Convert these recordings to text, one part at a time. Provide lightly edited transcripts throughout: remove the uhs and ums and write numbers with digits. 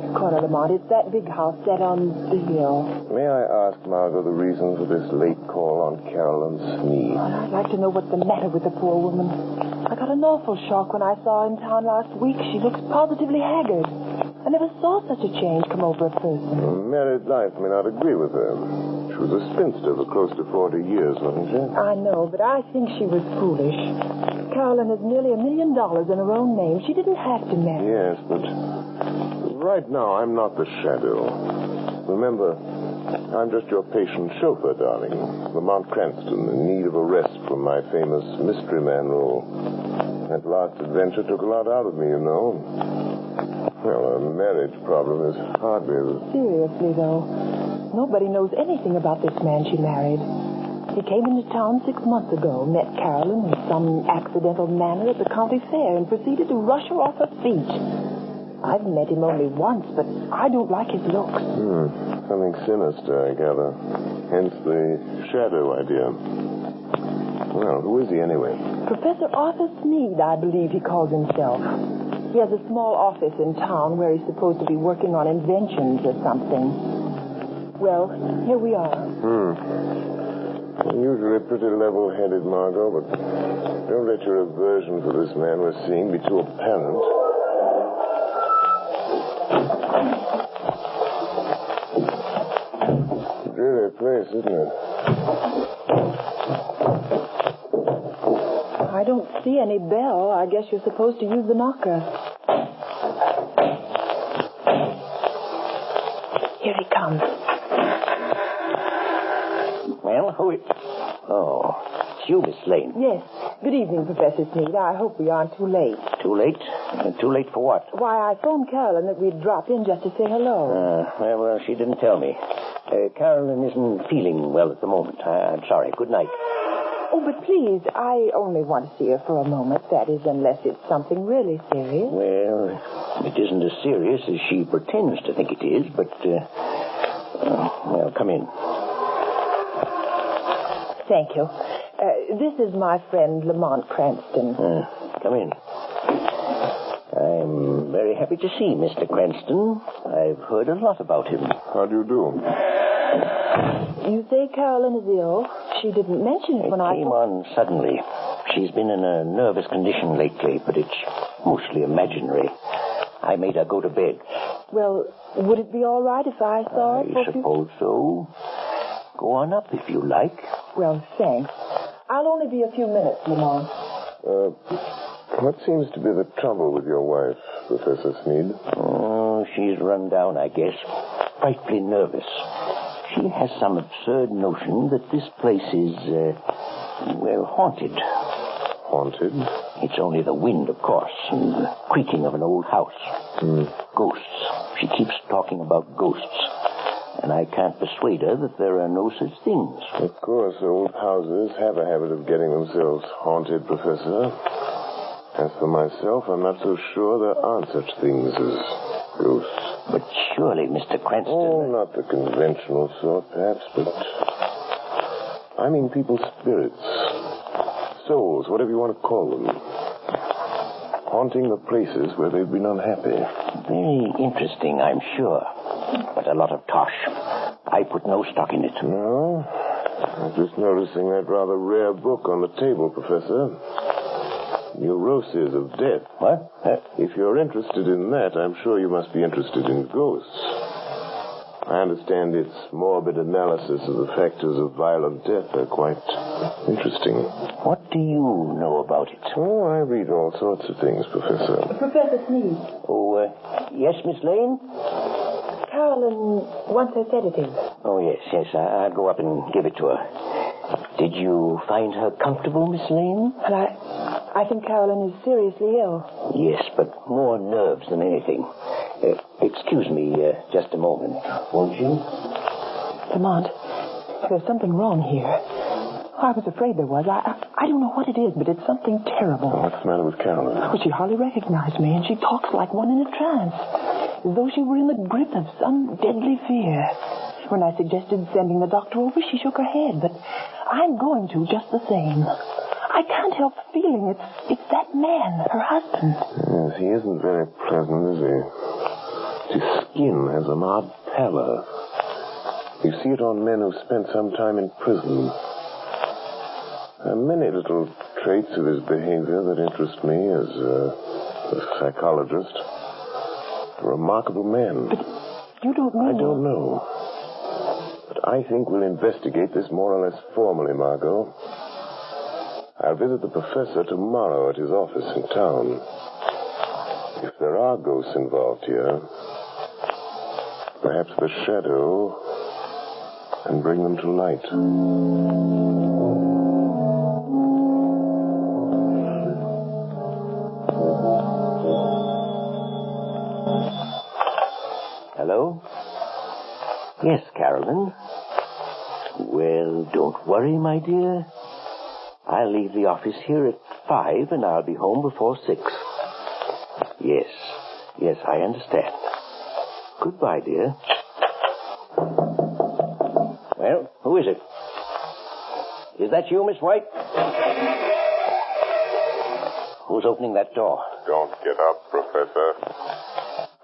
next corner, Lamont. It's that big house set on the hill. May I ask, Margot, the reason for this late call on Carolyn Sneed? I'd like to know what's the matter with the poor woman. I got an awful shock when I saw her in town last week. She looks positively haggard. I never saw such a change come over a person. Married life may not agree with her. She was a spinster for close to 40 years, wasn't she? I know, but I think she was foolish. Carolyn has nearly $1 million in her own name. She didn't have to marry. Yes, but right now I'm not the shadow. Remember, I'm just your patient chauffeur, darling. Lamont Cranston, in need of a rest from my famous mystery man role. That last adventure took a lot out of me, you know. Well, a marriage problem is hardly... Seriously, though, nobody knows anything about this man she married. He came into town 6 months ago, met Carolyn in some accidental manner at the county fair, and proceeded to rush her off her feet. I've met him only once, but I don't like his looks. Something sinister, I gather. Hence the shadow idea. Well, who is he anyway? Professor Arthur Sneed, I believe he calls himself. He has a small office in town where he's supposed to be working on inventions or something. Well, here we are. Usually pretty level-headed, Margot, but don't let your aversion for this man we're seeing be too apparent. It's really a place, isn't it? I don't see any bell. I guess you're supposed to use the knocker. Here he comes. Well, who is... Oh, it's you, Miss Lane. Yes. Good evening, Professor Sneed. I hope we aren't too late. Too late? Too late for what? Why, I phoned Carolyn that we'd drop in just to say hello. Well, she didn't tell me. Carolyn isn't feeling well at the moment. I'm sorry. Good night. Oh, but please, I only want to see her for a moment. That is, unless it's something really serious. Well, it isn't as serious as she pretends to think it is, but, well, come in. Thank you. This is my friend Lamont Cranston. Come in. I'm very happy to see Mr. Cranston. I've heard a lot about him. How do you do? You say Carolyn is ill? She didn't mention it when I... It came on suddenly. She's been in a nervous condition lately, but it's mostly imaginary. I made her go to bed. Well, would it be all right if I saw her? I suppose so. Go on up if you like. Well, thanks. I'll only be a few minutes, Lamont. What seems to be the trouble with your wife, Professor Sneed? Oh, she's run down, I guess. Frightfully nervous. She has some absurd notion that this place is, well, haunted. Haunted? It's only the wind, of course, and the creaking of an old house. Ghosts. She keeps talking about ghosts. And I can't persuade her that there are no such things. Of course, old houses have a habit of getting themselves haunted, Professor. As for myself, I'm not so sure there aren't such things as ghosts. But surely, Mr. Cranston... Oh, not the conventional sort, perhaps, but... I mean people's spirits. Souls, whatever you want to call them. Haunting the places where they've been unhappy. Very interesting, I'm sure. But a lot of tosh. I put no stock in it. No? I'm just noticing that rather rare book on the table, Professor. Neuroses of Death. What? If you're interested in that, I'm sure you must be interested in ghosts. I understand its morbid analysis of the factors of violent death are quite interesting. What do you know about it? Oh, I read all sorts of things, Professor. Professor Sneed. Oh, yes, Miss Lane? Carolyn wants her sedative. Oh, yes. I'll go up and give it to her. Did you find her comfortable, Miss Lane? Well, I think Carolyn is seriously ill. Yes, but more nerves than anything. Excuse me just a moment, won't you? Lamont, there's something wrong here. I was afraid there was. I don't know what it is, but it's something terrible. What's the matter with Carolyn? Well, she hardly recognized me, and she talks like one in a trance, as though she were in the grip of some deadly fear. When I suggested sending the doctor over, she shook her head, but I'm going to just the same. I can't help feeling it's that man, her husband. Yes, he isn't very pleasant, is he? skin has an odd pallor. You see it on men who spent some time in prison. There are many little traits of his behavior that interest me as a psychologist. A remarkable man. But you don't know. I don't know. But I think we'll investigate this more or less formally, Margot. I'll visit the professor tomorrow at his office in town. If there are ghosts involved here, perhaps the shadow can bring them to light. Hello? Yes, Carolyn. Well, don't worry, my dear. I'll leave the office here at 5 and I'll be home before 6. Yes, I understand. Goodbye, dear. Well, who is it? Is that you, Miss White? Who's opening that door? Don't get up, Professor.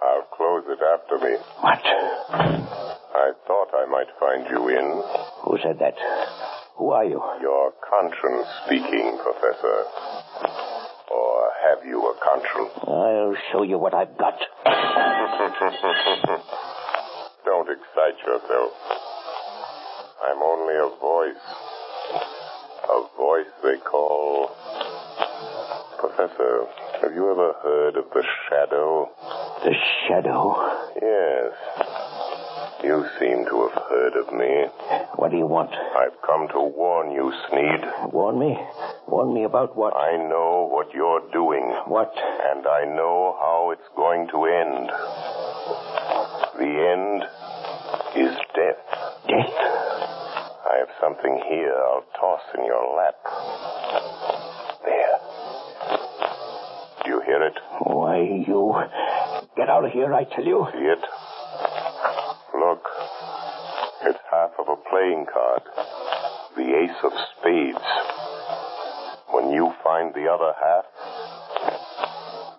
I'll close it after me. What? I thought I might find you in. Who said that? Who are you? Your conscience speaking, Professor. Or have you a conscience? I'll show you what I've got. Don't excite yourself. I'm only a voice. A voice they call... Professor, have you ever heard of the shadow? The shadow? Yes. You seem to have heard of me. What do you want? I've come to warn you, Sneed. Warn me? Warn me about what? I know what you're doing. What? And I know how it's going to end. The end is death. Death? I have something here I'll toss in your lap. There. Do you hear it? Why, you... Get out of here, I tell you. See it? Look. It's half of a playing card. The ace of spades. When you find the other half,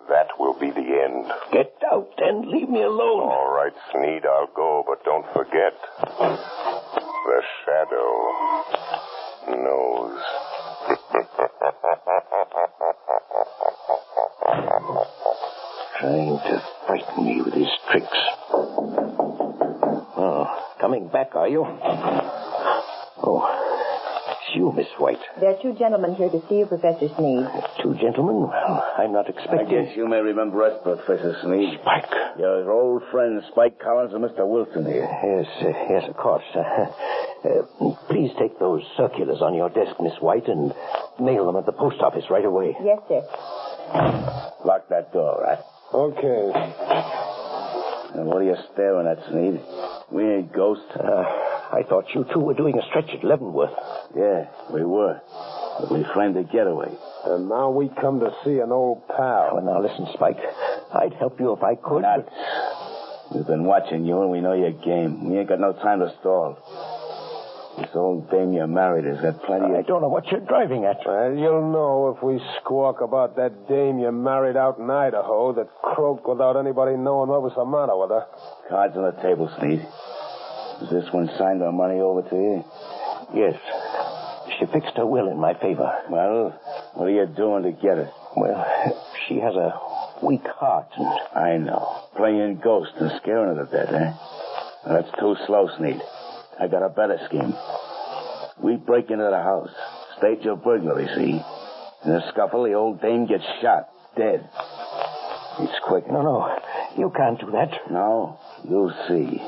that will be the end. Get out and leave me alone. All right, Sneed, I'll go, but don't forget. The shadow knows. Trying to frighten me with his tricks. Oh, coming back, are you? Oh, it's you, Miss White. There are two gentlemen here to see you, Professor Sneed. Two gentlemen? Well, I'm not expecting... I guess you may remember us, Professor Sneed. Spike. Your old friends, Spike Collins and Mr. Wilson here. Yes, of course. Please take those circulars on your desk, Miss White, and mail them at the post office right away. Yes, sir. Lock that door, right? Okay. And what are you staring at, Sneed? We ain't ghosts. I thought you two were doing a stretch at Leavenworth. Yeah, we were. But we framed a getaway. And now we come to see an old pal. Well, now, listen, Spike. I'd help you if I could. Not. We've been watching you, and we know your game. We ain't got no time to stall. This old dame you married has got plenty I don't know what you're driving at. Well, you'll know if we squawk about that dame you married out in Idaho that croaked without anybody knowing what was the matter with her. Cards on the table, Sneed. Has this one signed our money over to you? Yes. She fixed her will in my favor. Well, what are you doing to get it? Well, she has a weak heart. And... I know. Playing ghost and scaring her to death, eh? Well, that's too slow, Sneed. I got a better scheme. We break into the house, stage a burglary, see? In a scuffle, the old dame gets shot, dead. It's quick. No, you can't do that. No, you'll see.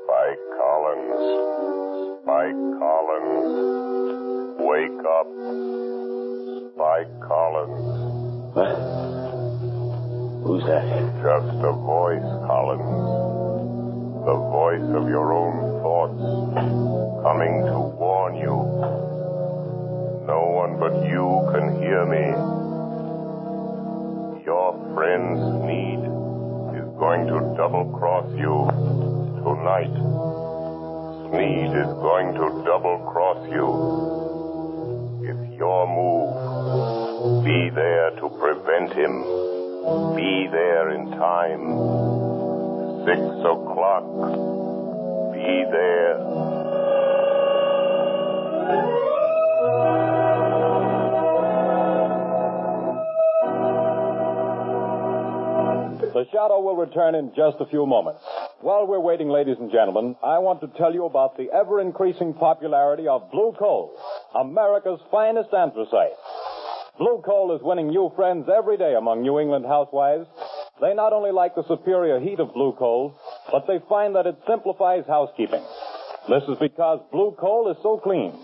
Spike Collins. Spike Collins. Wake up. Spike Collins. What? Who's that? Just a voice, Collins. The voice of your own thoughts, coming to warn you. No one but you can hear me. Your friend's need is going to double-cross you tonight. Sneed is going to double-cross you. It's your move. Be there to prevent him. Be there in time. 6 o'clock. Be there. The Shadow will return in just a few moments. While we're waiting, ladies and gentlemen, I want to tell you about the ever-increasing popularity of Blue Coal, America's finest anthracite. Blue Coal is winning new friends every day among New England housewives. They not only like the superior heat of Blue Coal, but they find that it simplifies housekeeping. This is because Blue Coal is so clean.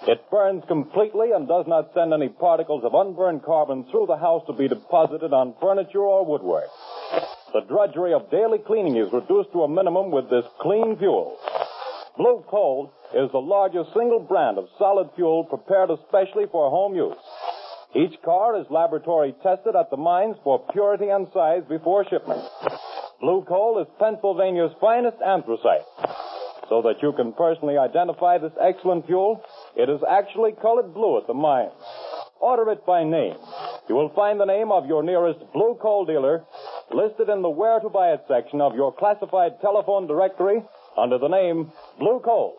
It burns completely and does not send any particles of unburned carbon through the house to be deposited on furniture or woodwork. The drudgery of daily cleaning is reduced to a minimum with this clean fuel. Blue Coal is the largest single brand of solid fuel prepared especially for home use. Each car is laboratory tested at the mines for purity and size before shipment. Blue Coal is Pennsylvania's finest anthracite. So that you can personally identify this excellent fuel, it is actually colored blue at the mines. Order it by name. You will find the name of your nearest Blue Coal dealer listed in the Where to Buy It section of your classified telephone directory under the name Blue Coal.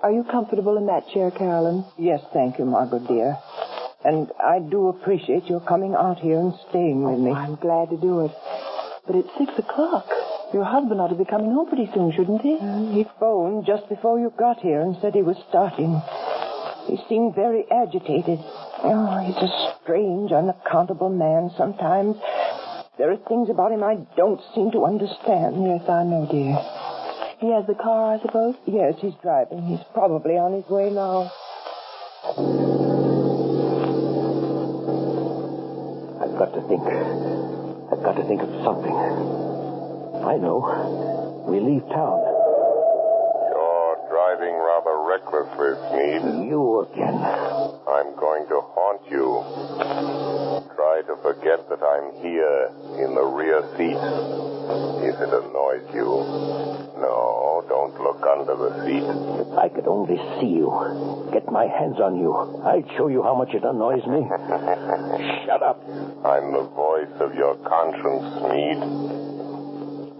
Are you comfortable in that chair, Carolyn? Yes, thank you, Margaret, dear. And I do appreciate your coming out here and staying with me. I'm glad to do it. But it's 6 o'clock. Your husband ought to be coming home pretty soon, shouldn't he? He phoned just before you got here and said he was starting. He seemed very agitated. Oh, he's a strange, unaccountable man sometimes. There are things about him I don't seem to understand. Yes, I know, dear. He has the car, I suppose? Yes, he's driving. He's probably on his way now. I've got to think of something. I know. We leave town. You're driving rather recklessly, Sneed. You again. I'm going to haunt you. Try to forget that I'm here in the rear seat. If it annoys you. No, don't look under the seat. If I could only see you, get my hands on you, I'd show you how much it annoys me. Shut up. I'm the voice of your conscience, Sneed.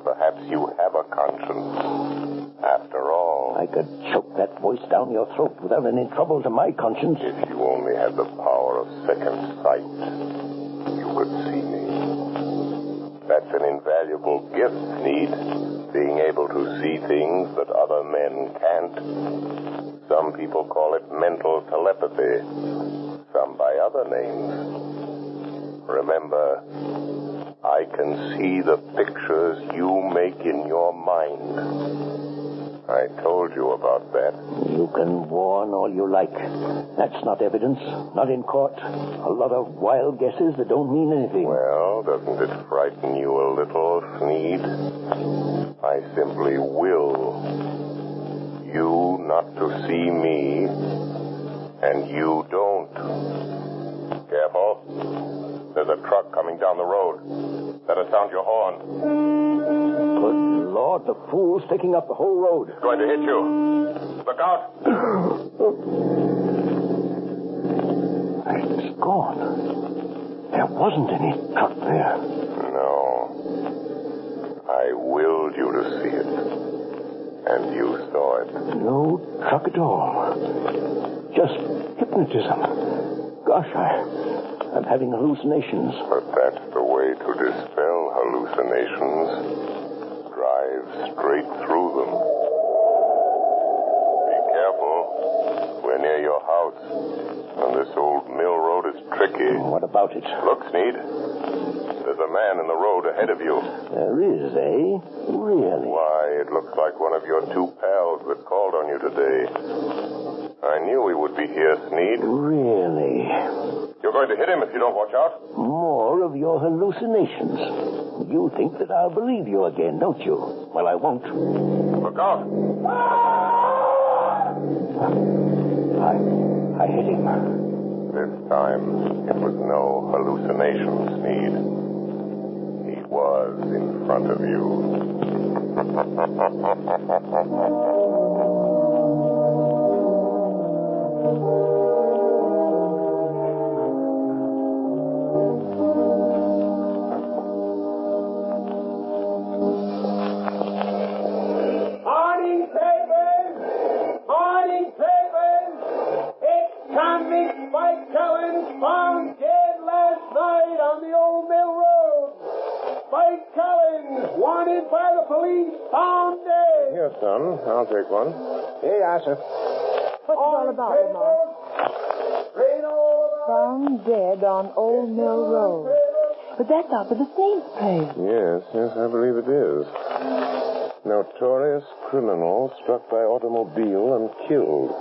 Perhaps you have a conscience. After all. I could choke that voice down your throat without any trouble to my conscience. If you only had the power of second sight, you could see me. That's an invaluable gift, Sneed. Being able to see things that other men can't. Some people call it mental telepathy. Some by other names. Remember, I can see the pictures you make in your mind. I told you about that. You can warn all you like. That's not evidence. Not in court. A lot of wild guesses that don't mean anything. Well, doesn't it frighten you a little, Sneed? I simply will you not to see me, and you don't. Careful. There's a truck coming down the road. Better sound your horn. Good Lord, the fool's taking up the whole road. It's going to hit you. Look out. It's gone. There wasn't any truck there. No. I willed you to see it. And you saw it. No truck at all. Just hypnotism. Gosh, I'm having hallucinations. But that's the way to dispel hallucinations. Drive straight through them. Be careful. We're near your house. And this old mill road is tricky. What about it? Look, Sneed. There's a man in the road ahead of you. There is, eh? Really? Why, it looks like one of your two pals that called on you today. I knew he would be here, Sneed. Really? You're going to hit him if you don't watch out. More of your hallucinations. You think that I'll believe you again, don't you? Well, I won't. Look out. I hit him. This time, it was no hallucination, Sneed. He was in front of you. Morning papers! Morning papers! It's convict Spike Collins found dead last night on the old mill road. Spike Collins, wanted by the police, found dead. Here, son. I'll take one. Here you are, sir. What's it all about, Lamont? Found dead on Old Mill Road. But that's out for the Saints' place. Yes, I believe it is. Notorious criminal struck by automobile and killed.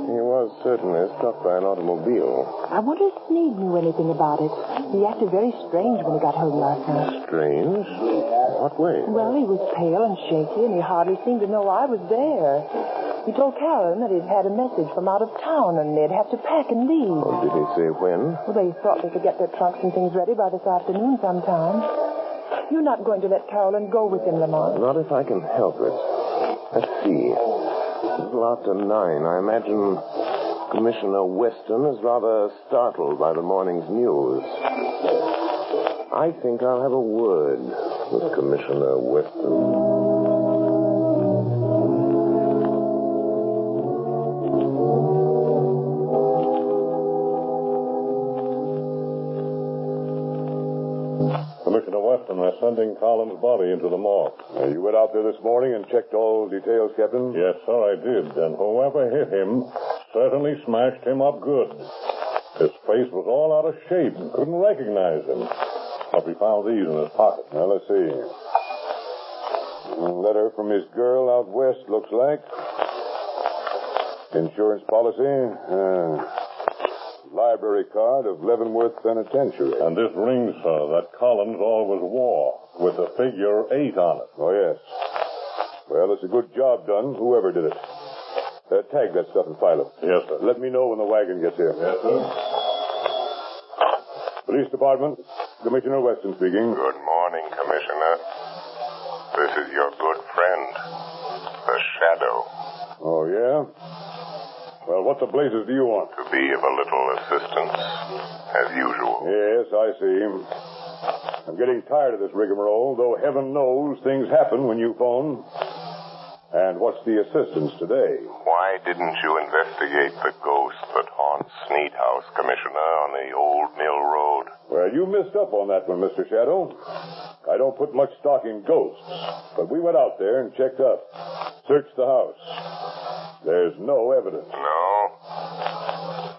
He was certainly struck by an automobile. I wonder if Sneed knew anything about it. He acted very strange when he got home last night. Strange? What way? Well, he was pale and shaky, and he hardly seemed to know I was there. He told Carolyn that he'd had a message from out of town, and they'd have to pack and leave. Oh, did he say when? Well, they thought they could get their trunks and things ready by this afternoon sometime. You're not going to let Carolyn go with him, Lamont? Not if I can help it. Let's see. A little after 9. I imagine Commissioner Weston is rather startled by the morning's news. I think I'll have a word with Commissioner Weston. Commissioner Weston, they're sending Collins' body into the morgue. You went out there this morning and checked all details, Captain? Yes, sir, I did. And whoever hit him certainly smashed him up good. His face was all out of shape and couldn't recognize him. But we found these in his pocket. Now, let's see. A letter from his girl out west, looks like. Insurance policy. Library card of Leavenworth Penitentiary. And this ring, sir, that Collins always wore, with the figure 8 on it. Oh, yes. Well, it's a good job done, whoever did it. Tag that stuff and file it. Yes, sir. Let me know when the wagon gets here. Yes, sir. Police Department, Commissioner Weston speaking. Good morning, Commissioner. This is your good friend, the Shadow. Oh, yeah? Well, what the blazes do you want? To be of a little assistance, as usual. Yes, I see. I'm getting tired of this rigmarole, though heaven knows things happen when you phone. And what's the assistance today? Why didn't you investigate the ghost that haunts Sneed House, Commissioner, on the old mill road? Well, you missed up on that one, Mr. Shadow. I don't put much stock in ghosts, but we went out there and checked up. Searched the house. There's no evidence. No.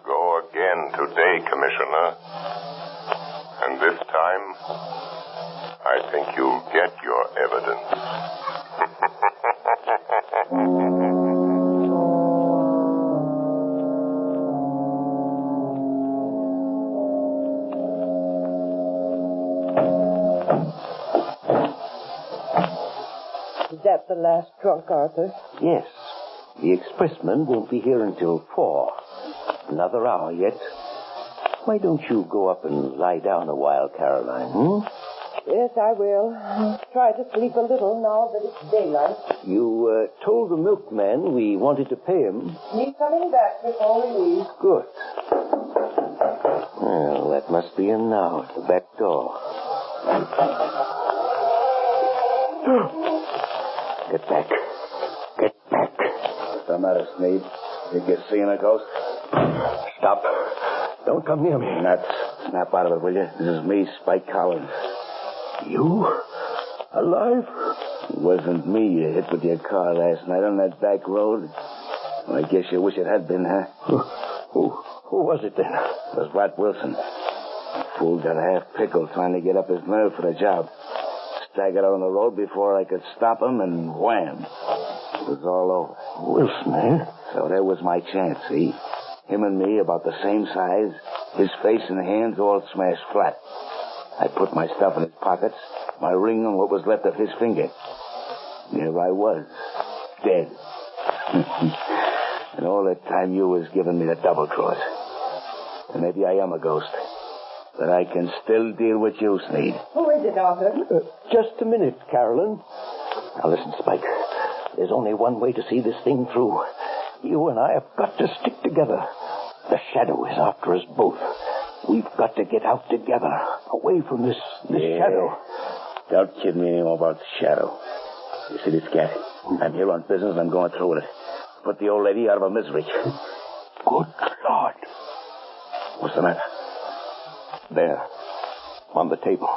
Go again today, Commissioner. And this time, I think you'll get your evidence. Is that the last trunk, Arthur? Yes. The expressman won't be here until 4. Another hour yet. Why don't you go up and lie down a while, Caroline, Yes, I will. I'll try to sleep a little now that it's daylight. You told the milkman we wanted to pay him. He's coming back before we leave. Good. Well, that must be him now at the back door. Get back. Get back. What's the matter, Sneed? Think you're seeing a ghost? Stop. Don't come near me. Nuts. Snap out of it, will you? This is me, Spike Collins. You? Alive? It wasn't me you hit with your car last night on that back road. Well, I guess you wish it had been, huh? Who was it then? It was Watt Wilson. Fool got half pickled trying to get up his nerve for the job. Staggered out on the road before I could stop him, and wham. It was all over. Wilson, eh? So there was my chance, see? Him and me about the same size, his face and hands all smashed flat. I put my stuff in his pockets, my ring on what was left of his finger. There I was, dead. And all that time you was giving me the double cross. And maybe I am a ghost, but I can still deal with you, Sneed. Who is it, Arthur? Just a minute, Carolyn. Now listen, Spike. There's only one way to see this thing through. You and I have got to stick together. The shadow is after us both. We've got to get out together, away from this shadow. Don't kid me anymore about the shadow. You see this cat? I'm here on business and I'm going through with it. Put the old lady out of her misery. Good Lord. What's the matter? There, on the table.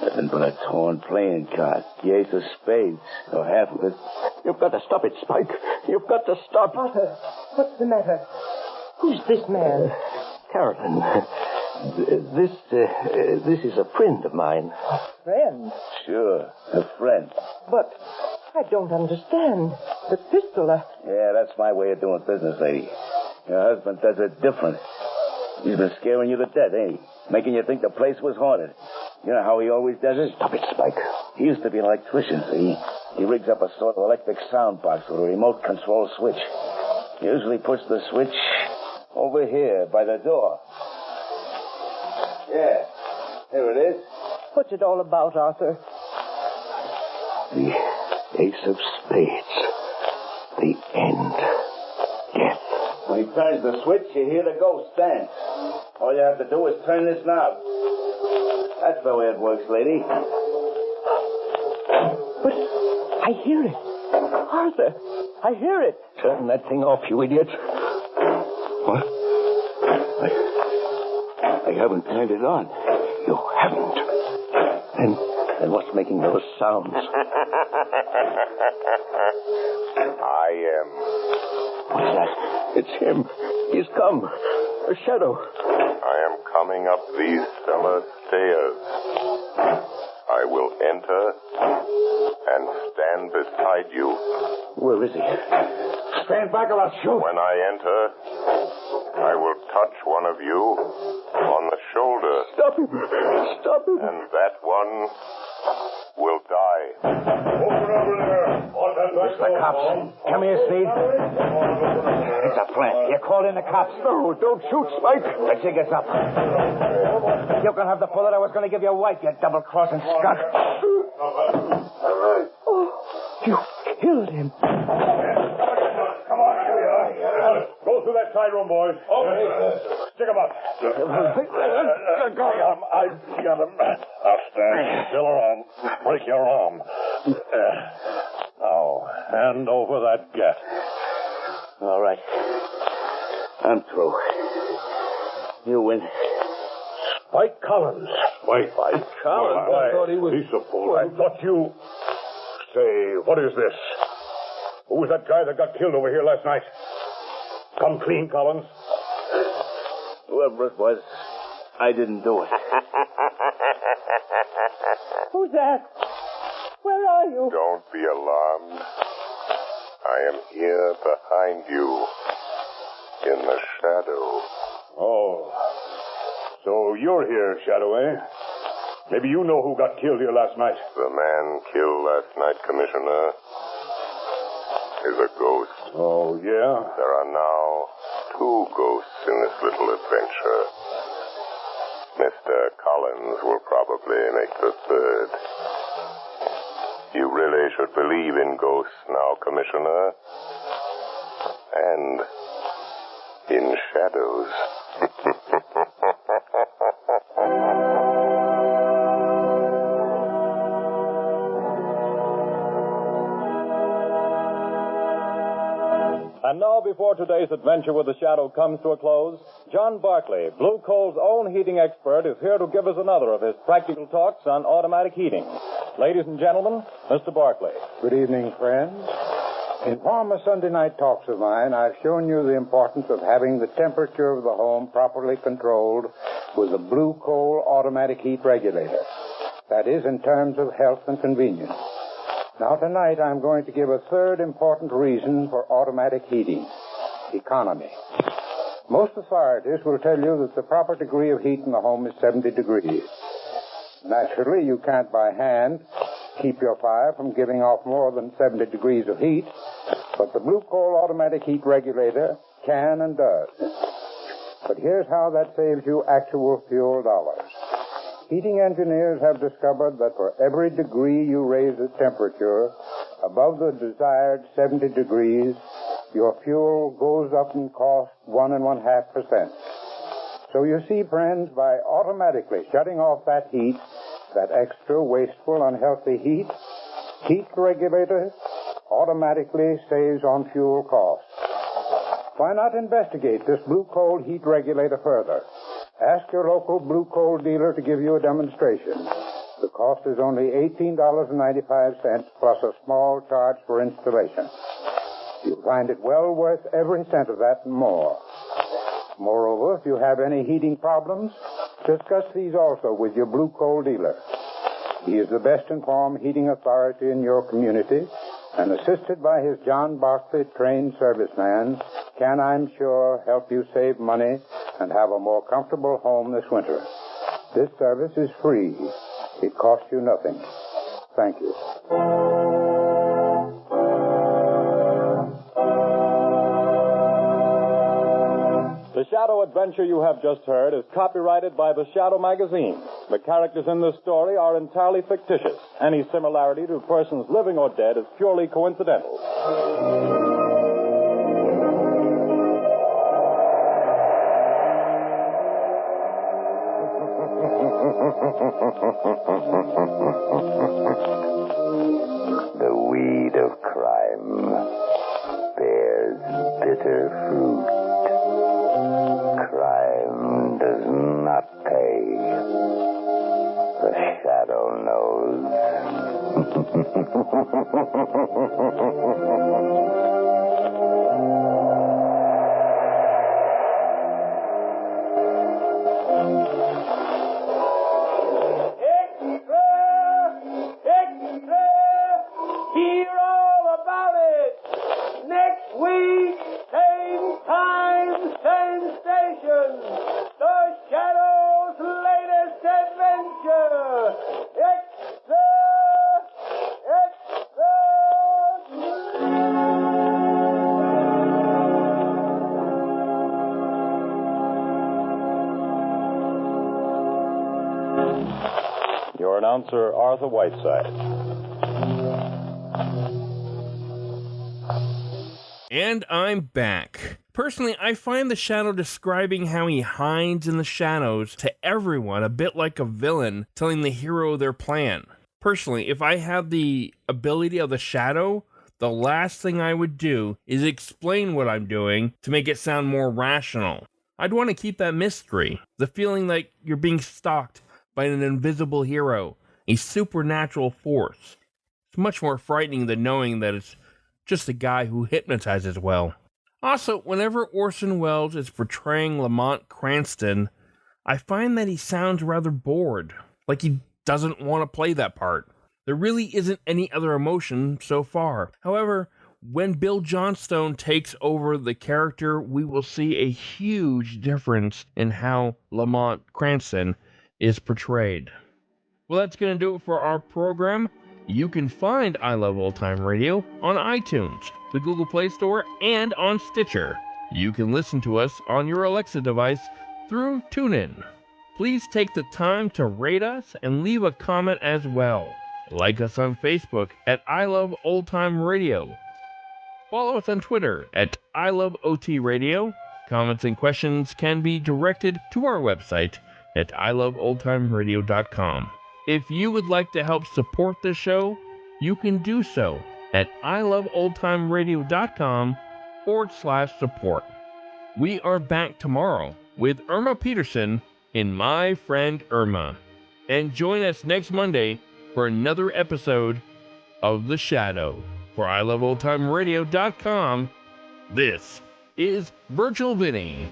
Nothing but a torn playing card. The ace of spades, or half of it. You've got to stop it, Spike. You've got to stop. Arthur, what's the matter? Who's this man? Carolyn, this is a friend of mine. A friend? Sure, a friend. But I don't understand. The pistol, Yeah, that's my way of doing business, lady. Your husband does it different. He's been scaring you to death, ain't he? Making you think the place was haunted. You know how he always does it? Stop it, Spike. He used to be an electrician, see? He rigs up a sort of electric sound box with a remote control switch. He usually puts the switch over here by the door. Yeah, here it is. what's it all about, Arthur? The ace of spades. The end. Death. When he turns the switch, you hear the ghost dance. All you have to do is turn this knob. That's the way it works, lady. But I hear it. Arthur, I hear it. Turn that thing off, you idiot. What? I haven't turned it on. You haven't. And what's making those sounds? I am. What's that? It's him. He's come. A shadow. I am coming up these cellar stairs. I will enter and stand beside you. Where is he? Stand back or I'll shoot. When I enter, I will touch one of you on the shoulder. Stop him. Stop him. And that one will die. Open over there. It's the cops. Come here, Steve. It's a plant. You called in the cops. No, don't shoot, Spike. The jig is up. You can have the bullet I was going to give your wife, you double-crossing skunk. Oh, you killed him. Come on, here we are. Go through that side room, boys. Okay. Stick him up. I got him. Now stand still around. Break your arm. Now, hand over that gat. All right. I'm through. You win. Spike Collins. Spike Collins? I thought he was... Piece of bull. I thought you... Say, what is this? Who was that guy that got killed over here last night? Come clean, Collins. Whoever it was, I didn't do it. Who's that? Where are you? Don't be alarmed. I am here behind you, in the shadow. Oh. So you're here, Shadow, eh? Maybe you know who got killed here last night. The man killed last night, Commissioner, is a ghost. Oh, yeah? There are now 2 ghosts in this little adventure. Mr. Collins will probably make the 3rd. You really should believe in ghosts now, Commissioner. And in shadows. And now, before today's adventure with the Shadow comes to a close, John Barclay, Blue Coal's own heating expert, is here to give us another of his practical talks on automatic heating. Ladies and gentlemen, Mr. Barclay. Good evening, friends. In former Sunday night talks of mine, I've shown you the importance of having the temperature of the home properly controlled with a Blue Coal automatic heat regulator. That is, in terms of health and convenience. Now, tonight I'm going to give a third important reason for automatic heating: economy. Most authorities will tell you that the proper degree of heat in the home is 70 degrees. Naturally, you can't by hand keep your fire from giving off more than 70 degrees of heat, but the Blue Coal automatic heat regulator can and does. But here's how that saves you actual fuel dollars. Heating engineers have discovered that for every degree you raise the temperature above the desired 70 degrees, your fuel goes up in cost 1.5%. So you see, friends, by automatically shutting off that heat, that extra wasteful, unhealthy heat regulator automatically saves on fuel costs. Why not investigate this Blue Coal heat regulator further? Ask your local Blue Coal dealer to give you a demonstration. The cost is only $18.95 plus a small charge for installation. You'll find it well worth every cent of that and more. Moreover, if you have any heating problems, discuss these also with your Blue Coal dealer. He is the best informed heating authority in your community, and assisted by his John Boxley trained serviceman, can, I'm sure, help you save money and have a more comfortable home this winter. This service is free. It costs you nothing. Thank you. The Shadow adventure you have just heard is copyrighted by the Shadow magazine. The characters in this story are entirely fictitious. Any similarity to persons living or dead is purely coincidental. The weed of crime bears bitter fruit. Crime does not pay. The Shadow knows. Hear all about it next week, same time, same station. The Shadow's latest adventure. Extra! Extra! Your announcer, Arthur Whiteside. And I'm back. Personally, I find the Shadow describing how he hides in the shadows to everyone a bit like a villain telling the hero their plan. Personally, if I had the ability of the Shadow, the last thing I would do is explain what I'm doing to make it sound more rational. I'd want to keep that mystery, the feeling like you're being stalked by an invisible hero, a supernatural force. It's much more frightening than knowing that it's just a guy who hypnotizes well. Also, whenever Orson Welles is portraying Lamont Cranston, I find that he sounds rather bored, like he doesn't want to play that part. There really isn't any other emotion so far. However, when Bill Johnstone takes over the character, we will see a huge difference in how Lamont Cranston is portrayed. Well, that's going to do it for our program. You can find I Love Old Time Radio on iTunes, the Google Play Store, and on Stitcher. You can listen to us on your Alexa device through TuneIn. Please take the time to rate us and leave a comment as well. Like us on Facebook at I Love Old Time Radio. Follow us on Twitter at I Love OT Radio. Comments and questions can be directed to our website at iloveoldtimeradio.com. If you would like to help support the show, you can do so at iloveoldtimeradio.com/support. We are back tomorrow with Irma Peterson in My Friend Irma. And join us next Monday for another episode of The Shadow. For iloveoldtimeradio.com, this is Virtual Vinny.